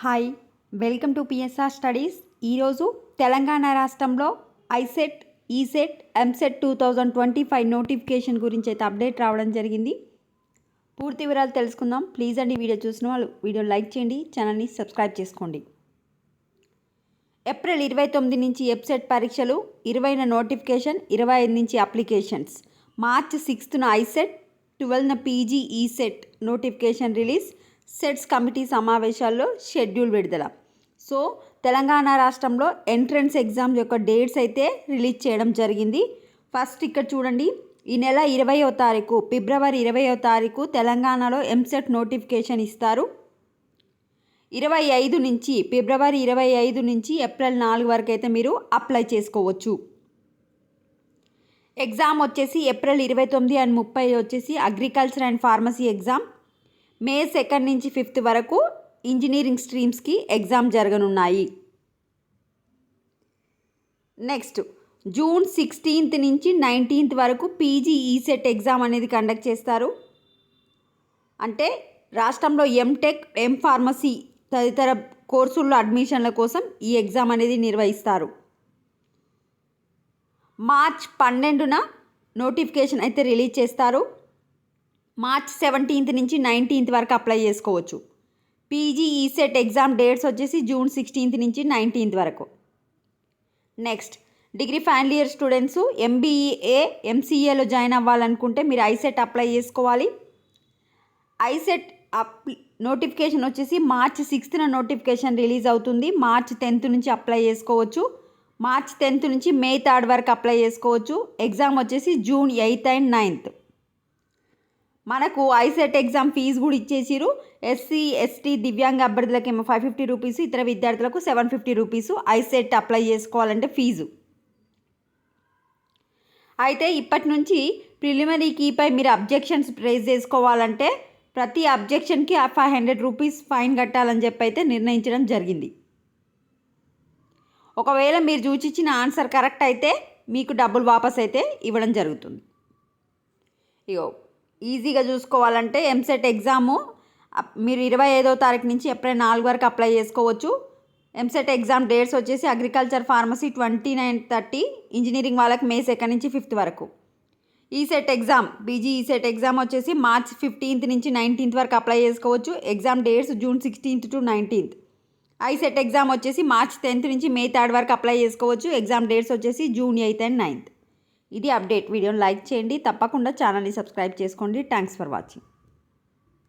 Hi, welcome to PSR studies. ఈరోజు తెలంగాణ రాష్ట్రంలో ICET, ECET, EAMCET 2025 notification గురించి అయితే అప్డేట్ రావడం జరిగింది. పూర్తి వివరాలు తెలుసుకుందాం. ప్లీజ్ అండి, వీడియో చూసిన వాళ్ళు వీడియో లైక్ చేయండి, ఛానల్ని సబ్స్క్రైబ్ చేసుకోండి. ఏప్రిల్ 29 నుంచి వెబ్సైట్ పరీక్షలు, 20న నోటిఫికేషన్, 25 నుంచి అప్లికేషన్స్, మార్చ్ 6న ఐసెట్, 12న PG ECET notification release, CETs committee సమావేశాల్లో షెడ్యూల్ విడుదల. సో తెలంగాణ రాష్ట్రంలో ఎంట్రన్స్ ఎగ్జామ్ యొక్క డేట్స్ అయితే రిలీజ్ చేయడం జరిగింది. ఫస్ట్ ఇక్కడ చూడండి, ఈ నెల 20వ తారీఖు, ఫిబ్రవరి 20వ తారీఖు తెలంగాణలో ఎంసెట్ నోటిఫికేషన్ ఇస్తారు. 25 నుంచి ఫిబ్రవరి 25 నుంచి ఏప్రిల్ 4 వరకు అయితే మీరు అప్లై చేసుకోవచ్చు. ఎగ్జామ్ వచ్చేసి ఏప్రిల్ 29 అండ్ 30 వచ్చేసి అగ్రికల్చర్ అండ్ ఫార్మసీ ఎగ్జామ్. మే 2 నుంచి 5 వరకు ఇంజనీరింగ్ స్ట్రీమ్స్కి ఎగ్జామ్ జరగనున్నాయి. నెక్స్ట్ జూన్ 16 నుంచి 19 వరకు పీజీ ఈసెట్ ఎగ్జామ్ అనేది కండక్ట్ చేస్తారు. అంటే రాష్ట్రంలో ఎంటెక్, ఎం ఫార్మసీ తదితర కోర్సుల్లో అడ్మిషన్ల కోసం ఈ ఎగ్జామ్ అనేది నిర్వహిస్తారు. మార్చ్ 12న నోటిఫికేషన్ అయితే రిలీజ్ చేస్తారు. మార్చ్ 17 నుంచి 19 వరకు అప్లై చేసుకోవచ్చు. పీజీ ఈసెట్ ఎగ్జామ్ డేట్స్ వచ్చేసి జూన్ 16 నుంచి 19 వరకు. Next degree final year students MBA, ఎంసీఏలో జాయిన్ అవ్వాలనుకుంటే మీరు ఐసెట్ అప్లై చేసుకోవాలి. ఐసెట్ నోటిఫికేషన్ వచ్చేసి మార్చ్ 6న నోటిఫికేషన్ రిలీజ్ అవుతుంది. మార్చ్ 10 నుంచి అప్లై చేసుకోవచ్చు. మార్చ్ 10 నుంచి మే 3 వరకు అప్లై చేసుకోవచ్చు. ఎగ్జామ్ వచ్చేసి జూన్ 8 అండ్ 9. మనకు ఐసెట్ ఎగ్జామ్ ఫీజు కూడా ఇచ్చేసిరు. ఎస్సీ, ఎస్టీ, దివ్యాంగ అభ్యర్థులకేమో 550 రూపీస్, ఇతర విద్యార్థులకు 750 రూపీస్ ఐసెట్ అప్లై చేసుకోవాలంటే ఫీజు. అయితే ఇప్పటి నుంచి ప్రిలిమినరీ కీపై మీరు అబ్జెక్షన్స్ రేజ్ చేసుకోవాలంటే ప్రతి అబ్జెక్షన్కి 500 రూపీస్ ఫైన్ కట్టాలని చెప్పి అయితే నిర్ణయించడం జరిగింది. ఒకవేళ మీరు చూచిచ్చిన ఆన్సర్ కరెక్ట్ అయితే మీకు డబ్బులు వాపస్ అయితే ఇవ్వడం జరుగుతుంది. ఇగో ఈజీగా చూసుకోవాలంటే ఎంసెట్ ఎగ్జాము మీరు 25వ తారీఖు నుంచి ఏప్రిల్ 4 వరకు అప్లై చేసుకోవచ్చు. ఎంసెట్ ఎగ్జామ్ డేట్స్ వచ్చేసి అగ్రికల్చర్, ఫార్మసీ 29, 30, ఇంజనీరింగ్ వాళ్ళకి మే 2 నుంచి 5 వరకు. ECET exam, PG ECET exam వచ్చేసి మార్చ్ 15 నుంచి 19 వరకు అప్లై చేసుకోవచ్చు. Exam dates June 16 to 19. ICET exam వచ్చేసి మార్చ్ 10 నుంచి మే 3 వరకు అప్లై చేసుకోవచ్చు. ఎగ్జామ్ డేట్స్ వచ్చేసి జూన్ 8 and 9. ఇది అప్డేట్. వీడియోని లైక్ చేయండి, తప్పకుండా ఛానల్ని సబ్స్క్రైబ్ చేసుకోండి. Thanks for watching.